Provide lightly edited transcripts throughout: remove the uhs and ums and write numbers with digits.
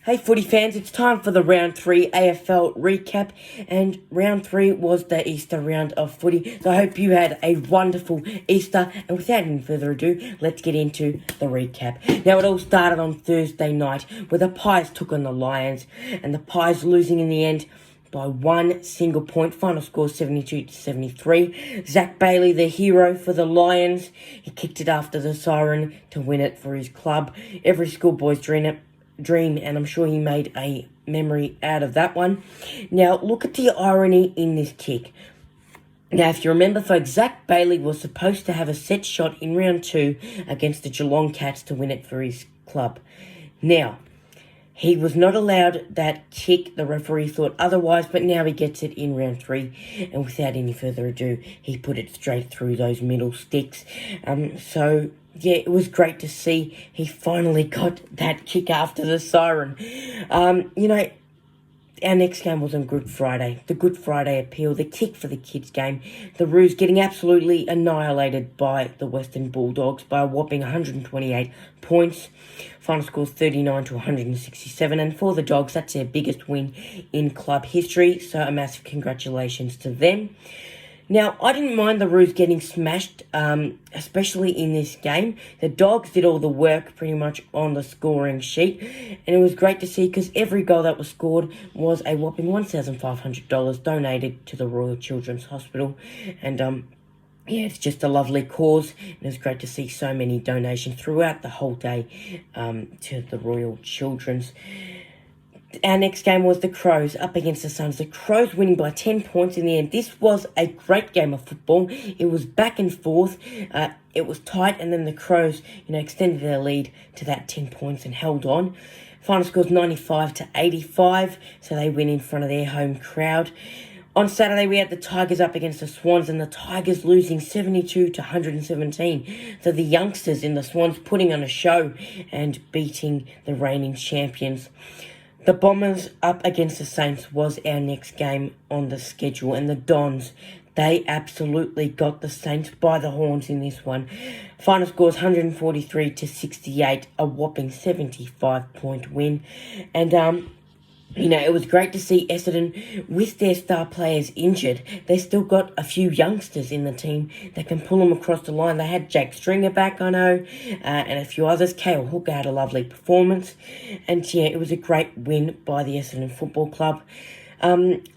Hey footy fans, it's time for the round 3 AFL recap, and round 3 was the Easter round of footy, so I hope you had a wonderful Easter, and without any further ado, let's get into the recap. Now, it all started on Thursday night, where the Pies took on the Lions, and the Pies losing in the end by one single point. Final score 72-73. Zach Bailey, the hero for the Lions, he kicked it after the siren to win it for his club. Every schoolboy's dream, and I'm sure he made a memory out of that one. Now, look at the irony in this kick. Now, if you remember, folks, Zach Bailey was supposed to have a set shot in round 2 against the Geelong Cats to win it for his club. Now, he was not allowed that kick. The referee thought otherwise, but now he gets it in round 3. And without any further ado, he put it straight through those middle sticks. So, yeah, it was great to see he finally got that kick after the siren. Our next game was on Good Friday. The Good Friday appeal, the kick for the kids game. The Roos getting absolutely annihilated by the Western Bulldogs by a whopping 128 points. Final score 39-167. And for the Dogs, that's their biggest win in club history. So a massive congratulations to them. Now, I didn't mind the Roos getting smashed, especially in this game. The Dogs did all the work pretty much on the scoring sheet, and it was great to see because every goal that was scored was a whopping $1,500 donated to the Royal Children's Hospital. And yeah, it's just a lovely cause, and it was great to see so many donations throughout the whole day to the Royal Children's. Our next game was the Crows up against the Suns. The Crows winning by 10 points in the end. This was a great game of football. It was back and forth. It was tight, and then the Crows, extended their lead to that 10 points and held on. Final score was 95-85, so they win in front of their home crowd. On Saturday, we had the Tigers up against the Swans, and the Tigers losing 72-117. So the youngsters in the Swans putting on a show and beating the reigning champions. The Bombers up against the Saints was our next game on the schedule, and the Dons, they absolutely got the Saints by the horns in this one. Final score was 143-68, a whopping 75-point win. And it was great to see Essendon, with their star players injured, they still got a few youngsters in the team that can pull them across the line. They had Jake Stringer back, I know, and a few others. Cale Hooker had a lovely performance. And yeah, it was a great win by the Essendon Football Club.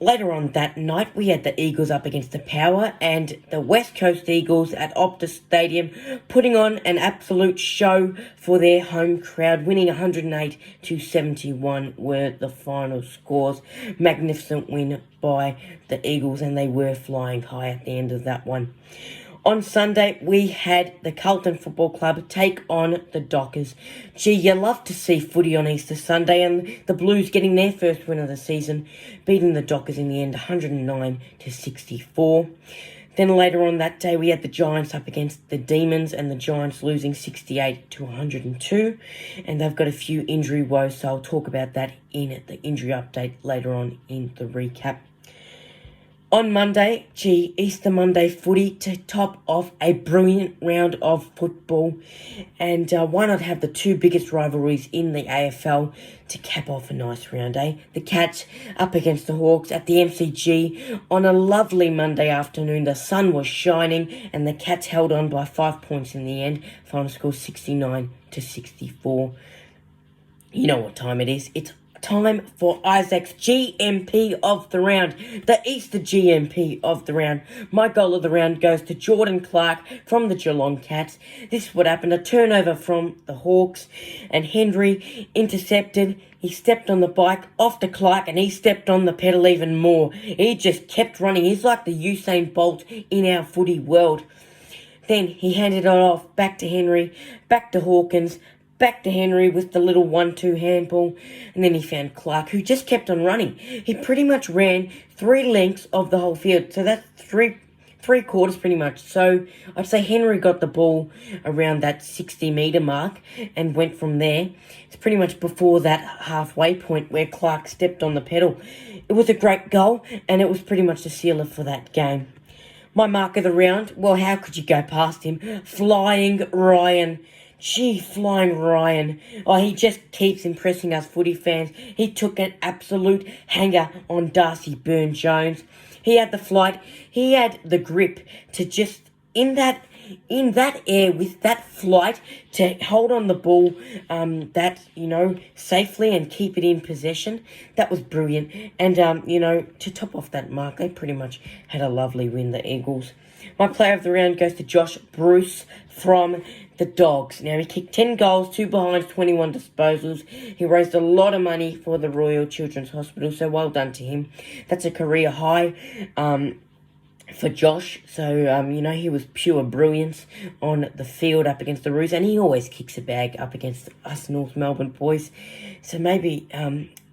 Later on that night, we had the Eagles up against the Power, and the West Coast Eagles at Optus Stadium putting on an absolute show for their home crowd, winning 108-71 were the final scores. Magnificent win by the Eagles, and they were flying high at the end of that one. On Sunday, we had the Carlton Football Club take on the Dockers. Gee, you love to see footy on Easter Sunday, and the Blues getting their first win of the season, beating the Dockers in the end 109-64. Then later on that day, we had the Giants up against the Demons, and the Giants losing 68-102. And they've got a few injury woes, so I'll talk about that in the injury update later on in the recap. On Monday, Easter Monday footy to top off a brilliant round of football. And why not have the two biggest rivalries in the AFL to cap off a nice round, eh? The Cats up against the Hawks at the MCG on a lovely Monday afternoon. The sun was shining, and the Cats held on by 5 points in the end. Final score 69-64. You know what time it is. It's time for Isaac's GMP of the round, the Easter GMP of the round. My goal of the round goes to Jordan Clark from the Geelong Cats. This is what happened: a turnover from the Hawks, and Henry intercepted. He stepped on the bike off to Clark, and he stepped on the pedal even more. He just kept running. He's like the Usain Bolt in our footy world. Then he handed it off back to Henry, back to Hawkins, back to Henry with the little 1-2 handball, and then he found Clark, who just kept on running. He pretty much ran 3 lengths of the whole field, so that's three quarters pretty much. So I'd say Henry got the ball around that 60-metre mark and went from there. It's pretty much before that halfway point where Clark stepped on the pedal. It was a great goal, and it was pretty much the sealer for that game. My mark of the round, well, how could you go past him? Flying Ryan. Gee, flying Ryan. Oh, he just keeps impressing us footy fans. He took an absolute hanger on Darcy Byrne-Jones. He had the flight. He had the grip to just, in that air with that flight, to hold on the ball safely and keep it in possession. That was brilliant. And, to top off that mark, they pretty much had a lovely win, the Eagles. My player of the round goes to Josh Bruce from the Dogs. Now, he kicked 10 goals, 2 behinds, 21 disposals. He raised a lot of money for the Royal Children's Hospital, so well done to him. That's a career high for Josh. So, he was pure brilliance on the field up against the Roos, and he always kicks a bag up against us North Melbourne boys. So maybe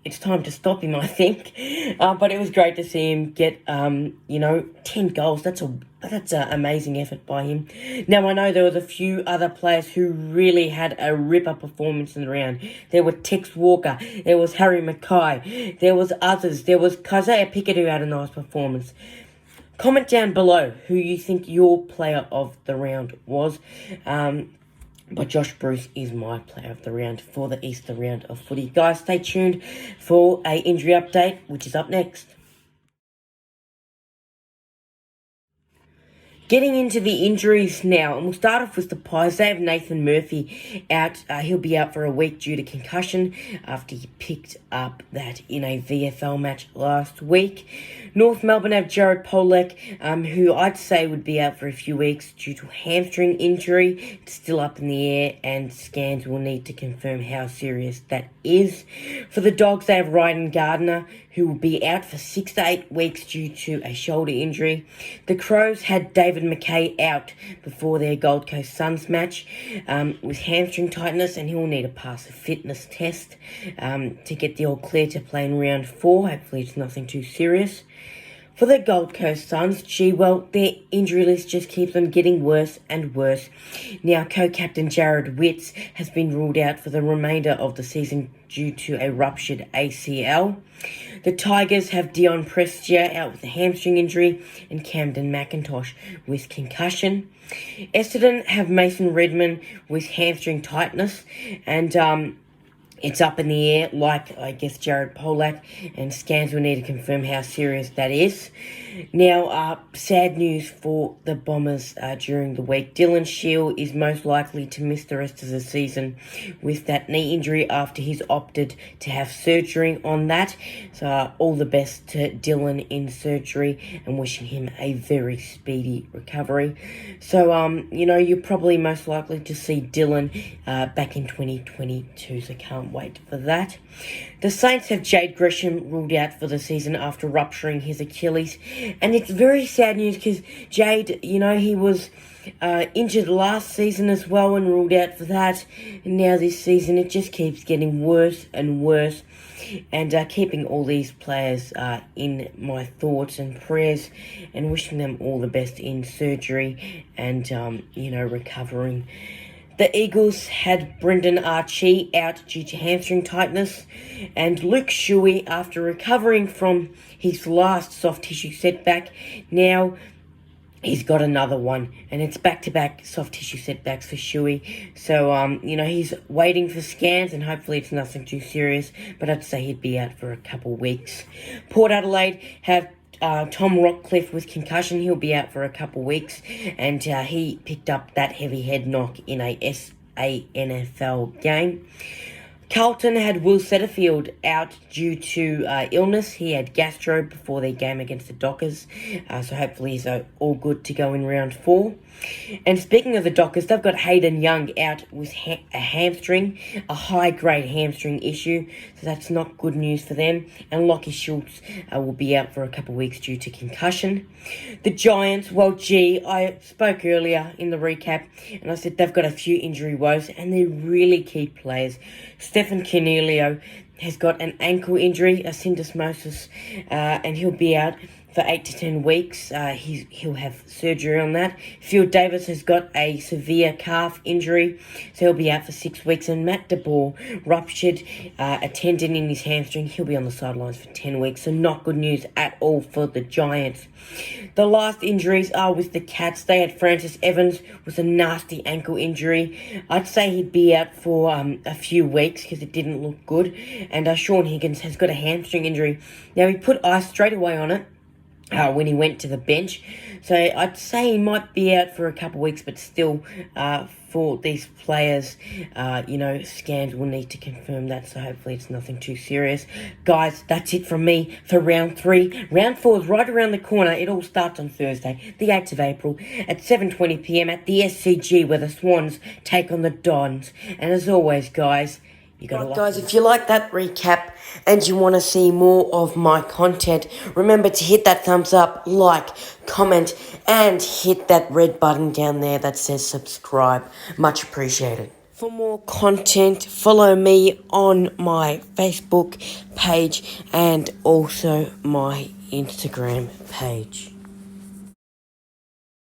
it's time to stop him, I think. But it was great to see him get, 10 goals. That's an amazing effort by him. Now, I know there was a few other players who really had a ripper performance in the round. There were Tex Walker. There was Harry Mackay. There was others. There was Isaiah Pickett, who had a nice performance. Comment down below who you think your player of the round was. But Josh Bruce is my player of the round for the Easter round of footy. Guys, stay tuned for a injury update, which is up next. Getting into the injuries now, and we'll start off with the Pies. They have Nathan Murphy out. He'll be out for a week due to concussion after he picked up that in a VFL match last week. North Melbourne have Jared Polek, who I'd say would be out for a few weeks due to hamstring injury. It's still up in the air, and scans will need to confirm how serious that is. For the Dogs, they have Ryden Gardner, who will be out for 6 to 8 weeks due to a shoulder injury. The Crows had David McKay out before their Gold Coast Suns match with hamstring tightness, and he will need to pass a fitness test to get the all clear to play in round 4. Hopefully it's nothing too serious. For the Gold Coast Suns, their injury list just keeps on getting worse and worse. Now, co-captain Jared Witts has been ruled out for the remainder of the season due to a ruptured ACL. The Tigers have Dion Prestia out with a hamstring injury and Camden McIntosh with concussion. Essendon have Mason Redman with hamstring tightness, and it's up in the air, like, I guess, Jared Polak, and scans will need to confirm how serious that is. Now, sad news for the Bombers during the week. Dylan Shield is most likely to miss the rest of the season with that knee injury after he's opted to have surgery on that. So, all the best to Dylan in surgery and wishing him a very speedy recovery. So, you're probably most likely to see Dylan back in 2022, so can't wait for that. The Saints have Jade Gresham ruled out for the season after rupturing his Achilles. And it's very sad news because Jade, he was injured last season as well and ruled out for that. And now this season it just keeps getting worse and worse. And keeping all these players in my thoughts and prayers and wishing them all the best in surgery and, recovering. The Eagles had Brendan Archie out due to hamstring tightness, and Luke Shuey, after recovering from his last soft tissue setback, now he's got another one, and it's back-to-back soft tissue setbacks for Shuey. So, he's waiting for scans, and hopefully it's nothing too serious, but I'd say he'd be out for a couple weeks. Port Adelaide have Tom Rockcliffe with concussion. He'll be out for a couple weeks, and he picked up that heavy head knock in a SANFL game. Carlton had Will Setterfield out due to illness. He had gastro before their game against the Dockers, so hopefully he's all good to go in round 4. And speaking of the Dockers, they've got Hayden Young out with a hamstring, a high-grade hamstring issue, so that's not good news for them. And Lockie Schultz will be out for a couple of weeks due to concussion. The Giants, I spoke earlier in the recap, and I said they've got a few injury woes, and they're really key players. Stefan Cornelio has got an ankle injury, a syndesmosis, and he'll be out. for 8 to 10 weeks. He'll have surgery on that. Phil Davis has got a severe calf injury, so he'll be out for 6 weeks. And Matt DeBoer ruptured a tendon in his hamstring. He'll be on the sidelines for 10 weeks, so not good news at all for the Giants. The last injuries are with the Cats. They had Francis Evans with a nasty ankle injury. I'd say he'd be out for a few weeks because it didn't look good. And Sean Higgins has got a hamstring injury. Now, he put ice straight away on it when he went to the bench. So I'd say he might be out for a couple of weeks, but still, for these players, scans will need to confirm that, so hopefully it's nothing too serious. Guys, that's it from me for round 3. Round 4 is right around the corner. It all starts on Thursday, the 8th of April, at 7:20pm at the SCG, where the Swans take on the Dons. And as always, guys, guys, if you like that recap and you want to see more of my content, remember to hit that thumbs up, like, comment, and hit that red button down there that says subscribe. Much appreciated. For more content, follow me on my Facebook page and also my Instagram page.